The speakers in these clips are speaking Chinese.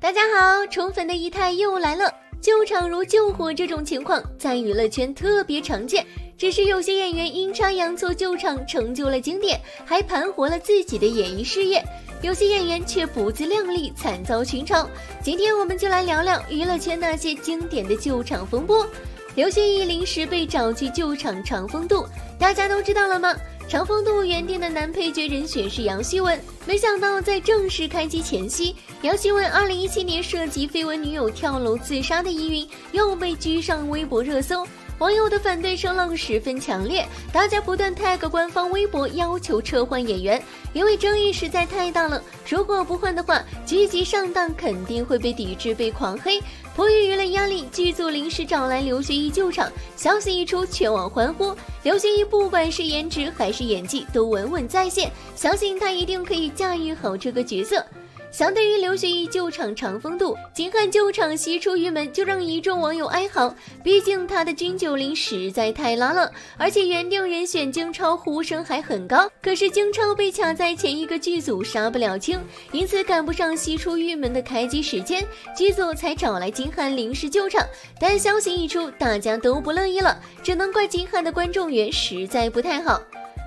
大家好，宠粉的仪态又来了，救场如救火这种情况在娱乐圈特别常见，只是有些演员阴差阳错救场成就了经典，还盘活了自己的演艺事业，有些演员却不自量力，惨遭群嘲。今天我们就来聊聊娱乐圈那些经典的救场风波。刘烨一临时被找去救场长风渡，大家都知道了吗？长风渡原定的男配角人选是杨希文，没想到在正式开机前夕，杨希文2017年涉及绯闻女友跳楼自杀的疑云又被居上微博热搜，网友的反对声浪十分强烈，大家不断 tag 官方微博要求撤换演员，因为争议实在太大了，如果不换的话，剧集上档肯定会被抵制被狂黑。迫于舆论压力，剧组临时找来刘烨一救场，消息一出全网欢呼。刘烨一不管是颜值还是演技都稳稳在线，相信他一定可以驾驭好这个角色。相对于刘烨一救场长风渡，金瀚救场西出玉门就让一众网友哀嚎，毕竟他的军90实在太拉了，而且原定人选京超呼声还很高，可是京超被卡在前一个剧组杀不了清，因此赶不上西出玉门的开机时间，剧组才找来金瀚临时救场，但消息一出，大家都不乐意了，只能怪金瀚的观众缘实在不太好。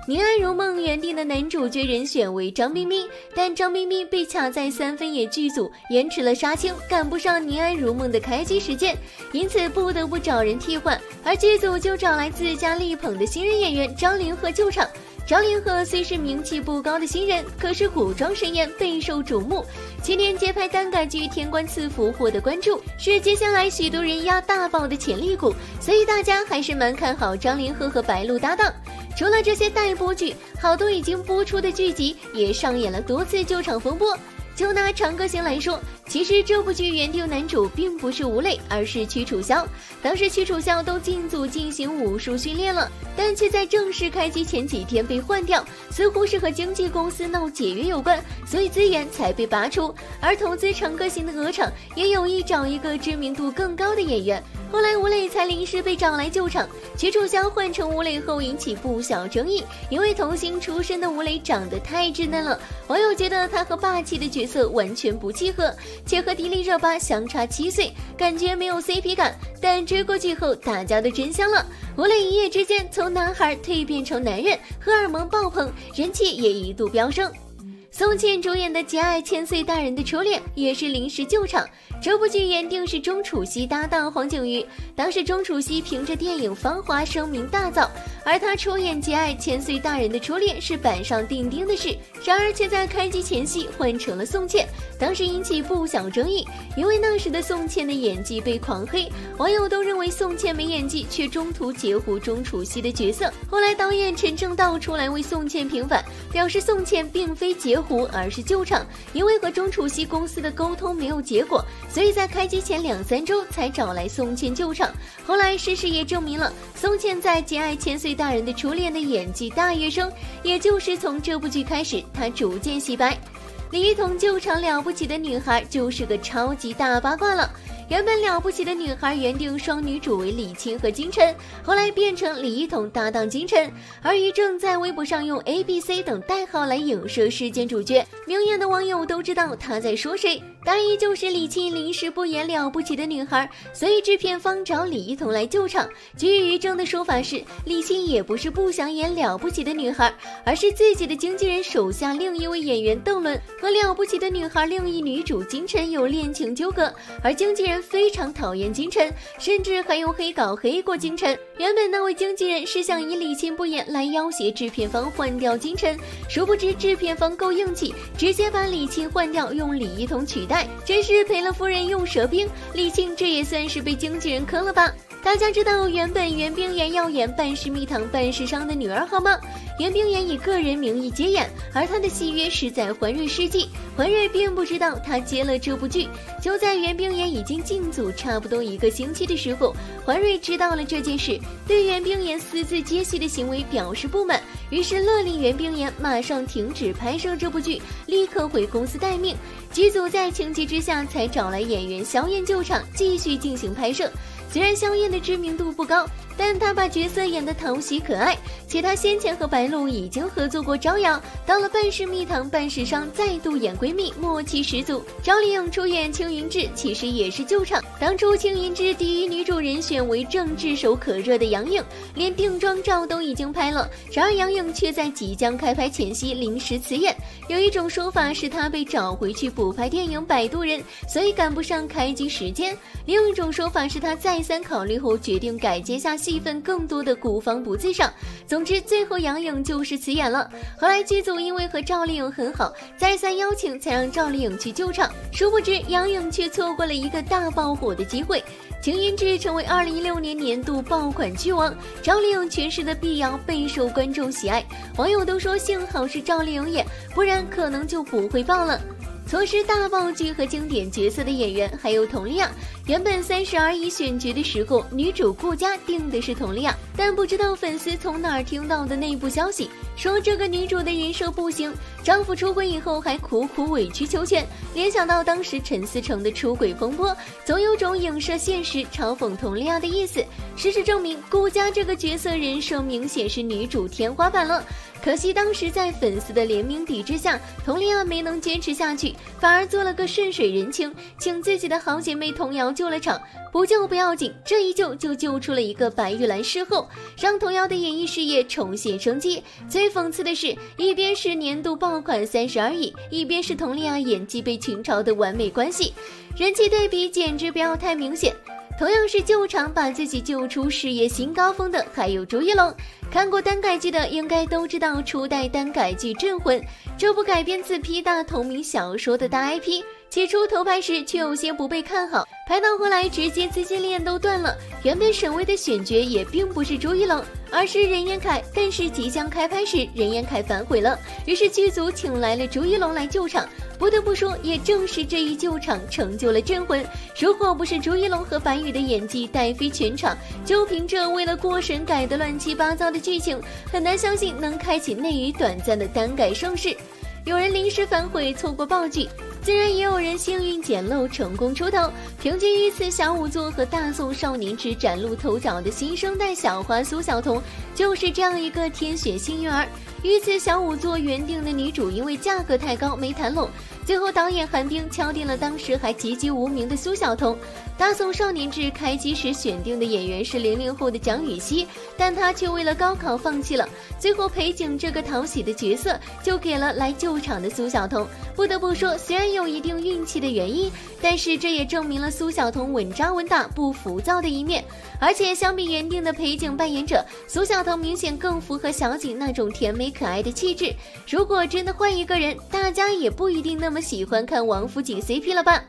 《宁安如梦》原定的男主角人选为张彬彬，但张彬彬被卡在3分野剧组，延迟了杀青，赶不上《宁安如梦》的开机时间，因此不得不找人替换，而剧组就找来自家力捧的新人演员张凌赫救场。张凌赫虽是名气不高的新人，可是古装神颜备受瞩目，今年接拍单改剧《天官赐福》获得关注，是接下来许多人压大爆的潜力股，所以大家还是蛮看好张凌赫和白鹿搭档。除了这些待播剧，好多已经播出的剧集也上演了多次救场风波。就拿《长歌行》来说，其实这部剧原定男主并不是吴磊，而是屈楚萧。当时屈楚萧都进组进行武术训练了，但却在正式开机前几天被换掉，似乎是和经纪公司闹解约有关，所以资源才被拔除。而投资《长歌行》的鹅厂也有意找一个知名度更高的演员，后来吴磊才临时被找来救场。屈楚萧换成吴磊后引起不小争议，因为童星出身的吴磊长得太稚嫩了，网友觉得他和霸气的角色完全不契合，且和迪丽热巴相差7岁，感觉没有 CP 感。但追过剧后大家都真香了，吴磊一夜之间从男孩蜕变成男人，荷尔蒙爆棚，人气也一度飙升。宋茜主演的《节爱千岁大人的初恋》也是临时救场，这部剧原定是钟楚曦搭档黄景瑜，当时钟楚曦凭着电影《芳华》声名大噪，而她出演《节爱千岁大人的初恋》是板上钉钉的事，然而却在开机前夕换成了宋茜，当时引起不小争议，因为那时的宋茜的演技被狂黑，网友都认为宋茜没演技，却中途截胡钟楚曦的角色。后来导演陈正道出来为宋茜平反，表示宋茜并非截胡，而是救场，因为和钟楚曦公司的沟通没有结果，所以在开机前2-3周才找来宋茜救场。后来事实也证明了宋茜在《节爱千岁大人的初恋》的演技大跃升，也就是从这部剧开始，她逐渐洗白。李一桐救场了不起的女孩就是个超级大八卦了。原本了不起的女孩原定双女主为李沁和金晨，后来变成李一桐搭档金晨，而于正在微博上用 ABC 等代号来影射事件主角，明眼的网友都知道他在说谁，大意就是李沁临时不演了不起的女孩，所以制片方找李一桐来救场。据于正的说法是，李沁也不是不想演了不起的女孩，而是自己的经纪人手下另一位演员邓伦和了不起的女孩另一女主金晨有恋情纠葛，而经纪人非常讨厌金晨，甚至还用黑稿黑过金晨。原本那位经纪人是想以李沁不演来要挟制片方换掉金晨，殊不知制片方够硬气，直接把李沁换掉，用李一桐取代，真是赔了夫人又折兵。李沁这也算是被经纪人坑了吧。大家知道原本袁冰妍要演半世蜜糖半世伤的女儿好吗？袁冰妍以个人名义接演，而她的戏约是在环瑞世纪，环瑞并不知道她接了这部剧。就在袁冰妍已经进组差不多1个星期的时候，环瑞知道了这件事，对袁冰妍私自接戏的行为表示不满，于是勒令袁冰妍马上停止拍摄这部剧，立刻回公司待命。剧组在情急之下才找来演员萧燕救场，继续进行拍摄。虽然萧燕的知名度不高，但她把角色演得讨喜可爱，且她先前和白鹿已经合作过《招摇》，到了《半世蜜糖》《半世伤》再度演闺蜜，默契十足。赵丽颖出演青云志其实也是救场，当初青云志第一女主人选为正炙手可热的杨颖，连定妆照都已经拍了，然而杨颖却在即将开拍前夕临时辞演。有一种说法是她被找回去补拍电影《摆渡人》，所以赶不上开机时间；另一种说法是她再三考虑后决定改接下戏份更多的古方不自赏。总之，最后杨颖就是辞演了。后来剧组因为和赵丽颖很好，再三邀请才让赵丽颖去救场，殊不知杨颖却错过了一个大爆火的机会。青云志成为2016年年度爆款剧王，赵丽颖诠释的碧瑶备受观众喜爱，网友都说幸好是赵丽颖演，不然可能就不会爆了。错失大爆剧和经典角色的演员还有佟丽娅。原本30而已选角的时候，女主顾佳定的是佟丽娅，但不知道粉丝从哪儿听到的内部消息，说这个女主的人设不行，丈夫出轨以后还苦苦委曲求全。联想到当时陈思诚的出轨风波，总有种影射现实、嘲讽佟丽娅的意思。事实证明，顾佳这个角色人设明显是女主天花板了。可惜当时在粉丝的联名抵制下，佟丽娅没能坚持下去，反而做了个顺水人情，请自己的好姐妹童瑶救了场。不救不要紧，这一救就救出了一个白玉兰事后，让童瑶的演艺事业重现生机。最讽刺的是，一边是年度爆款30而已，一边是佟丽娅演技被群嘲的完美关系，人气对比简直不要太明显。同样是救场把自己救出事业新高峰的还有朱一龙。看过单改剧的应该都知道，初代单改剧《镇魂》这部改编自P大同名小说的大 IP， 起初投拍时却有些不被看好，拍到后来直接资金链都断了。原本沈巍的选角也并不是朱一龙，而是任彦凯，但是即将开拍时任彦凯反悔了，于是剧组请来了朱一龙来救场。不得不说，也正是这一救场成就了《镇魂》。如果不是朱一龙和白宇的演技带飞全场，就凭着为了过审改得乱七八糟的剧情，很难相信能开启内娱短暂的单改盛世。有人临时反悔错过爆剧，自然也有人幸运捡漏成功出头。凭借御赐小仵作和大宋少年志崭露头角的新生代小花苏晓彤，就是这样一个天选幸运儿。御赐小仵作原定的女主因为价格太高没谈拢，最后导演韩冰敲定了当时还籍籍无名的苏晓彤。大宋少年志开机时选定的演员是00后的蒋雨曦，但她却为了高考放弃了，最后裴景这个讨喜的角色就给了来救场的苏晓彤。不得不说，虽然有一定运气的原因，但是这也证明了苏晓彤稳扎稳打不浮躁的一面。而且相比原定的裴景扮演者，苏晓彤明显更符合小景那种甜美可爱的气质。如果真的换一个人，大家也不一定那么喜欢看王府井 CP 了吧。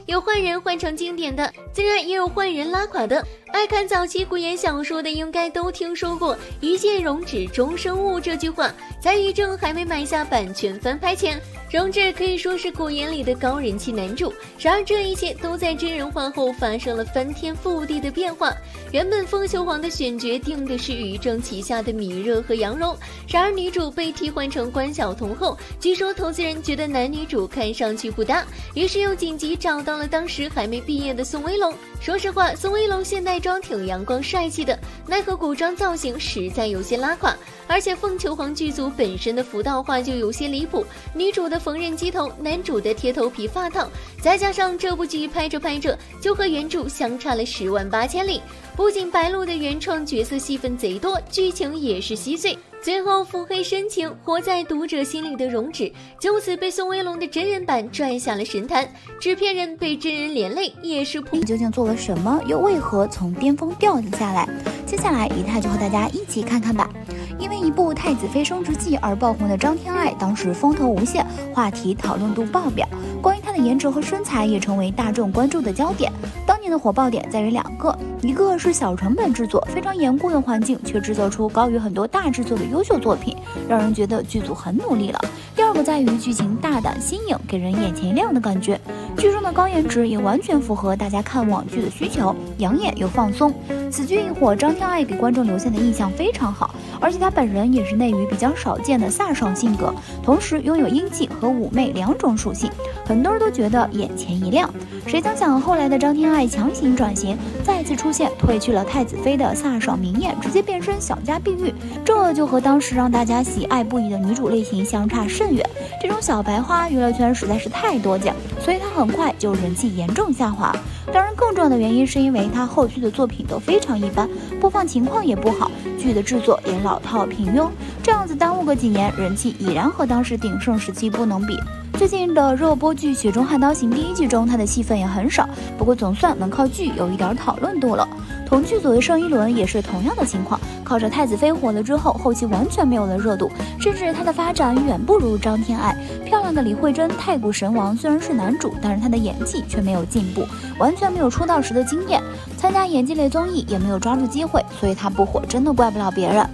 有换人换成经典的，自然也有换人拉垮的。爱看早期古言小说的应该都听说过一见容止终生误这句话，在于正还没买下版权翻拍前，容止可以说是古言里的高人气男主。然而这一切都在真人化后发生了翻天覆地的变化。原本风球皇的选角定的是于正旗下的米热和杨蓉，然而女主被替换成关晓彤后，据说投资人觉得男女主看上去不搭，于是又紧急找到了当时还没毕业的宋威龙。说实话，宋威龙现代装挺阳光帅气的，奈何古装造型实在有些拉垮，而且凤求凰剧组本身的服道化就有些离谱，女主的缝纫机头，男主的贴头皮发套，再加上这部剧拍着拍着就和原著相差了10万8千里。不仅白鹿的原创角色戏份贼多，剧情也是稀碎。最后腹黑深情活在读者心里的容止，就此被宋威龙的真人版拽下了神坛，制片人被真人连累也是你究竟做了什么，又为何从巅峰掉了下来？接下来姨太就和大家一起看看吧。因为一部《太子妃升职记》而爆红的张天爱，当时风头无限，话题讨论度爆表。关于她的颜值和身材也成为大众关注的焦点。当年的火爆点在于2个，一个是小成本制作，非常严酷的环境，却制作出高于很多大制作的优秀作品，让人觉得剧组很努力了。第二个在于剧情大胆新颖，给人眼前一亮的感觉。剧中的高颜值也完全符合大家看网剧的需求，养眼又放松。此剧一火，张天爱给观众留下的印象非常好，而且她本人也是内娱比较少见的飒爽性格，同时拥有英气和妩媚2种属性，很多人都觉得眼前一亮。谁曾想后来的张天爱强行转型，再次出现褪去了太子妃的飒爽明艳，直接变身小家碧玉，这就和当时让大家喜爱不已的女主类型相差甚远。这种小白花娱乐圈实在是太多见，所以她很快就人气严重下滑。当然更重要的原因是因为她后续的作品都非常一般，播放情况也不好，剧的制作也老套平庸，这样子耽误个几年，人气已然和当时鼎盛时期不能比。最近的热播剧《雪中悍刀行》第1季中，她的戏份也很少，不过总算能靠剧有一点讨论度了。同剧组的盛一伦也是同样的情况，靠着太子妃火了之后，后期完全没有了热度，甚至她的发展远不如张天爱。漂亮的李慧珍太古神王虽然是男主，但是她的演技却没有进步，完全没有出道时的惊艳，参加演技类综艺也没有抓住机会，所以她不火真的怪不了别人。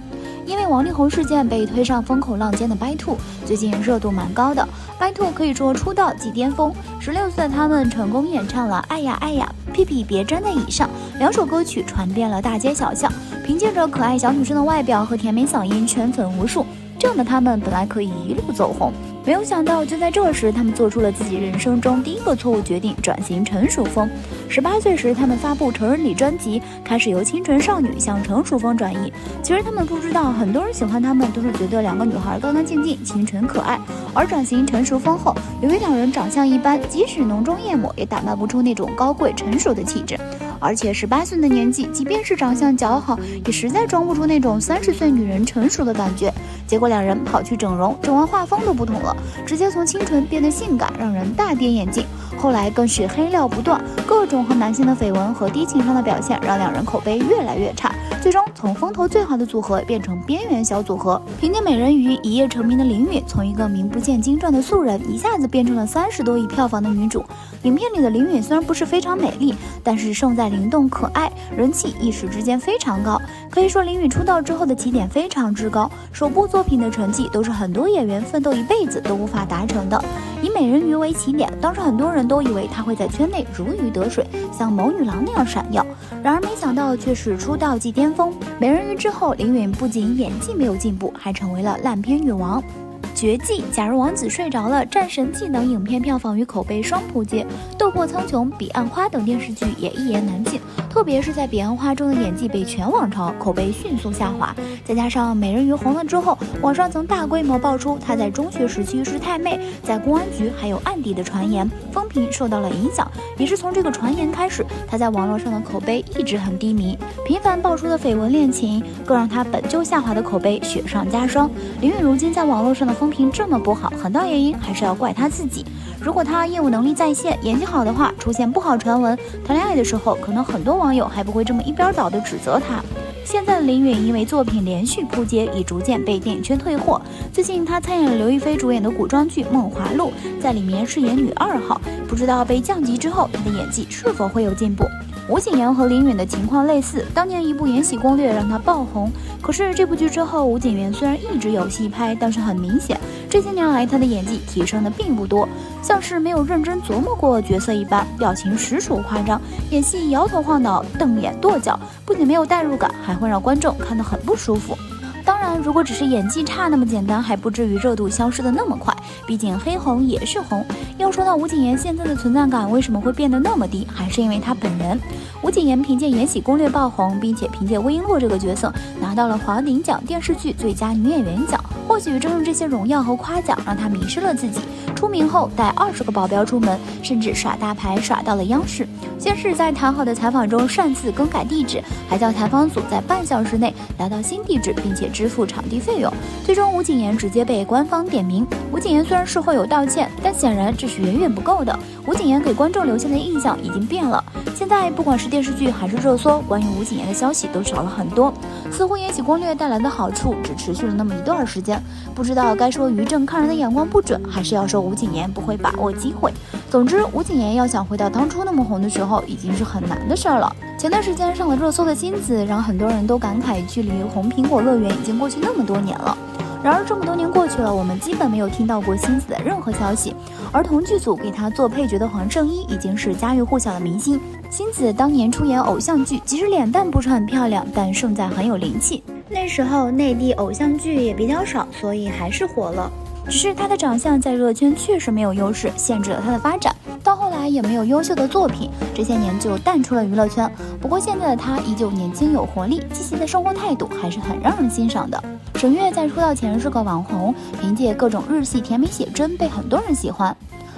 因为王力宏事件被推上风口浪尖的白兔，最近热度蛮高的。白兔可以说出道即巅峰，16岁的他们成功演唱了《爱呀爱呀》、屁屁别站在椅上2首歌曲，传遍了大街小巷。凭借着可爱小女生的外表和甜美嗓音，圈粉无数。这样的他们本来可以一路走红，没有想到就在这时，他们做出了自己人生中第一个错误决定，转型成熟风。18岁时，他们发布成人礼专辑，开始由清纯少女向成熟风转移。其实他们不知道，很多人喜欢他们都是觉得2个女孩干干净净、清纯可爱，而转型成熟风后，由于2人长相一般，即使浓妆艳抹，也打扮不出那种高贵成熟的气质。而且18岁的年纪，即便是长相姣好，也实在装不出那种30岁女人成熟的感觉。结果2人跑去整容，整完画风都不同了，直接从清纯变得性感，让人大跌眼镜。后来更是黑料不断，各种和男性的绯闻和低情商的表现，让2人口碑越来越差，最终从风头最好的组合变成边缘小组合。凭借美人鱼一夜成名的林允，从一个名不见经传的素人，一下子变成了30多亿票房的女主。影片里的林允虽然不是非常美丽，但是胜在灵动可爱，人气一时之间非常高。可以说林允出道之后的起点非常之高，首部作品的成绩都是很多演员奋斗一辈子都无法达成的。以美人鱼为起点，当时很多人都以为她会在圈内如鱼得水，像某女郎那样闪耀，然而没想到却是出道即巅峰。美人鱼之后，林允不仅演技没有进步，还成为了烂片女王。绝技，假如王子睡着了，战神纪等影片票房与口碑双扑街，斗破苍穹、彼岸花等电视剧也一言难尽，特别是在彼岸花中的演技被全网嘲，口碑迅速下滑。再加上美人鱼红了之后，网上曾大规模爆出她在中学时期是太妹，在公安局还有案底的传言，风评受到了影响。也是从这个传言开始，她在网络上的口碑一直很低迷，频繁爆出的绯闻恋情更让她本就下滑的口碑雪上加霜。林允如今在网络上的风评这么不好，很大原因还是要怪她自己。如果她业务能力在线，演技好的话，出现不好传闻，谈恋爱的时候，可能很多网友还不会这么一边倒的指责她。现在的林允因为作品连续扑街，已逐渐被电影圈退货。最近她参演了刘亦菲主演的古装剧《梦华录》，在里面饰演女2号，不知道被降级之后，她的演技是否会有进步。吴谨言和林允的情况类似，当年一部《延禧攻略》让她爆红，可是这部剧之后，吴谨言虽然一直有戏拍，但是很明显，这些年来她的演技提升的并不多，像是没有认真琢磨过角色一般，表情实属夸张，演戏摇头晃脑、瞪眼跺脚，不仅没有代入感，还会让观众看得很不舒服。当然，如果只是演技差那么简单，还不至于热度消失的那么快，毕竟黑红也是红。要说到吴谨言现在的存在感为什么会变得那么低，还是因为她本人。吴谨言凭借《延禧攻略》爆红，并且凭借魏璎珞这个角色拿到了华鼎奖电视剧最佳女演员奖。或许正是这些荣耀和夸奖，让她迷失了自己。出名后带20个保镖出门，甚至耍大牌耍到了央视。先是在谈好的采访中擅自更改地址，还叫采访组在半小时内来到新地址，并且支付场地费用。最终吴谨言直接被官方点名。吴谨言虽然事后有道歉，但显然这是远远不够的。吴谨言给观众留下的印象已经变了。现在不管是电视剧还是热搜，关于吴谨言的消息都少了很多，似乎《延禧攻略》带来的好处只持续了那么一段时间。不知道该说于正看人的眼光不准，还是要说吴谨言不会把握机会。总之，吴谨言要想回到当初那么红的时候，已经是很难的事儿了。前段时间上了热搜的金子，让很多人都感慨，距离红苹果乐园已经过去那么多年了。然而这么多年过去了，我们基本没有听到过星子的任何消息。而同剧组给他做配角的黄圣依已经是家喻户晓的明星。星子当年出演偶像剧，即使脸蛋不是很漂亮，但胜在很有灵气。那时候内地偶像剧也比较少，所以还是火了。只是他的长相在娱乐圈确实没有优势，限制了他的发展。到后来也没有优秀的作品，这些年就淡出了娱乐圈。不过现在的他依旧年轻有活力，积极的生活态度还是很让人欣赏的。沈月在出道前是个网红，凭借各种日系甜美写真被很多人喜欢。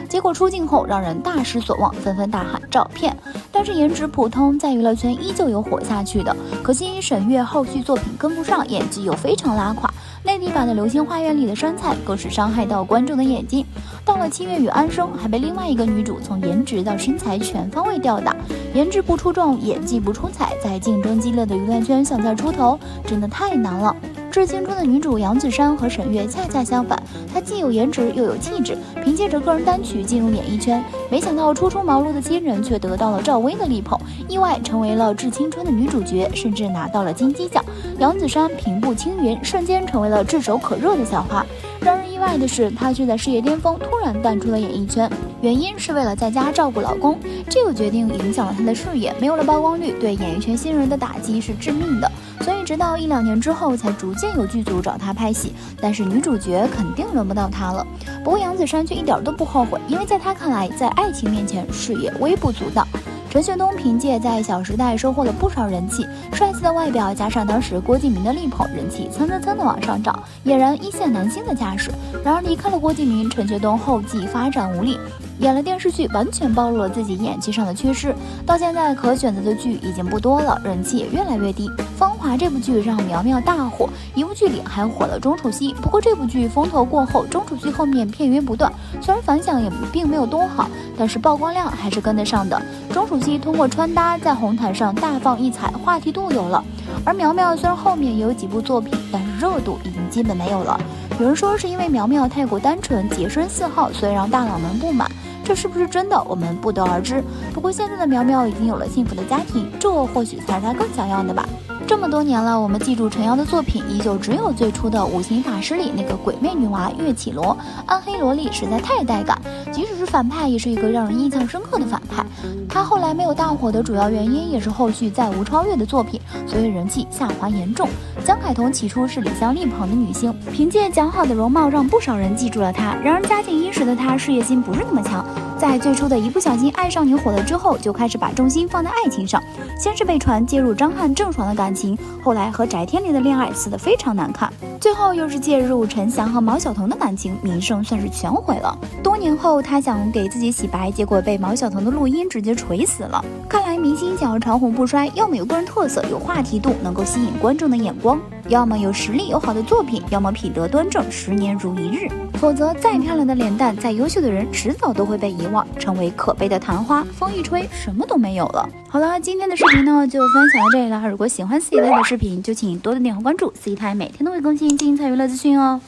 结果出镜后让人大失所望，纷纷大喊照片。但是颜值普通，在娱乐圈依旧有火下去的。可惜沈月后续作品跟不上，演技又非常拉垮。内地版的《流星花园》里的杉菜更是伤害到观众的眼睛。到了《七月与安生》，还被另外一个女主从颜值到身材全方位吊打。颜值不出众，演技不出彩，在竞争激烈的娱乐圈想再出头，真的太难了。致青春的女主杨子姗和沈月恰恰相反，她既有颜值又有气质，凭借着个人单曲进入演艺圈。没想到初出茅庐的新人却得到了赵薇的力捧，意外成为了致青春的女主角，甚至拿到了金鸡奖。杨子姗平步青云，瞬间成为了炙手可热的小花。让人意外的是，她却在事业巅峰突然淡出了演艺圈，原因是为了在家照顾老公。这个决定影响了她的事业，没有了曝光率，对演艺圈新人的打击是致命的。所以直到1-2年之后才逐渐有剧组找她拍戏，但是女主角肯定轮不到她了。不过杨子姗却一点都不后悔，因为在她看来，在爱情面前事业微不足道。陈学冬凭借在《小时代》收获了不少人气，帅气的外表加上当时郭敬明的力捧，人气蹭蹭蹭的往上涨，俨然一线男星的架势。然而离开了郭敬明，陈学冬后继发展无力，演了电视剧，完全暴露了自己演技上的缺失。到现在可选择的剧已经不多了，人气也越来越低。《芳华》这部剧让苗苗大火，一部剧里还火了钟楚曦。不过这部剧风头过后，钟楚曦后面片约不断，虽然反响也并没有多好，但是曝光量还是跟得上的。钟楚曦通过穿搭在红毯上大放异彩，话题度有了。而苗苗虽然后面也有几部作品，但是热度已经基本没有了。有人说是因为苗苗太过单纯，洁身自好，所以让大佬们不满。这是不是真的，我们不得而知。不过现在的苗苗已经有了幸福的家庭，这或许才是她更想要的吧。这么多年了，我们记住陈瑶的作品依旧只有最初的《五行法师》里那个鬼魅女娃岳绮罗，暗黑萝莉实在太带感，即使是反派也是一个让人印象深刻的反派。她后来没有大火的主要原因也是后续再无超越的作品，所以人气下滑严重。江凯彤起初是李湘力捧的女星，凭借姣好的容貌让不少人记住了她。然而家境殷实的她事业心不是那么强，在最初的一不小心爱上你火了之后，就开始把重心放在爱情上。先是被传介入张翰郑爽的感情，后来和翟天临的恋爱撕得非常难看，最后又是介入陈翔和毛晓彤的感情，名声算是全毁了。多年后他想给自己洗白，结果被毛晓彤的录音直接锤死了。看来明星想要长红不衰，要么有个人特色，有话题度，能够吸引观众的眼光，要么有实力有好的作品，要么品德端正，10年如一日。否则再漂亮的脸蛋，再优秀的人，迟早都会被遗忘，成为可悲的昙花，风一吹什么都没有了。好了，今天的视频呢就分享到这里了。如果喜欢 C 台的视频，就请多多点和关注， C 台每天都会更新精彩娱乐资讯哦。